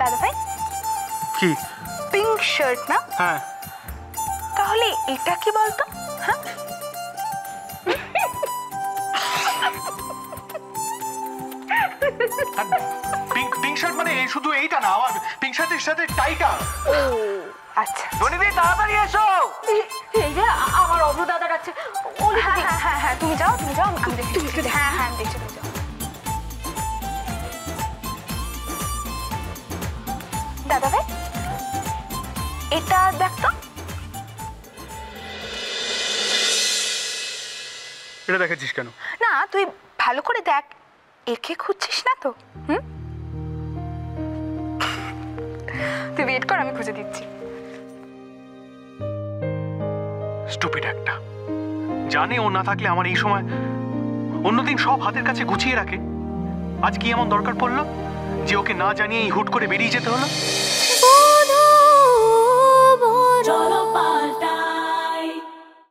দাদা ভাই কি? পিঙ্ক শার্ট না? হ্যাঁ। তাহলে এটা কি বলতো? হ্যাঁ, পিঙ্ক শার্ট মানে শুধু এইটা না, আমার পিঙ্ক শার্টের সাথে টাইটা। ও আচ্ছা। ধনীদি তাড়াতাড়ি এসো। এই যে আমার অভ্র দাদা ডাকছে। হ্যাঁ হ্যাঁ হ্যাঁ হ্যাঁ, তুমি যাও তুমি যাও, আমি দেখছি। হ্যাঁ হ্যাঁ আমি দেখছি, তুমি যাও। দাদা ভাই এটা দেখ তো। এটা দেখেছিস কেন? না তুই ভালো করে দেখ, একে খুঁজছিস না তো? হুম, তুই ওয়েট কর, আমি খুঁজে দিচ্ছি। স্টুপিড একটা, জানে ও না থাকলে আমার এই সময়, অন্যদিন সব হাতের কাছে গুছিয়ে রাখে, আজ কি এমন দরকার পড়লো যে ওকে না জানিয়েই হুট করে বেরিয়ে যেতে হলো?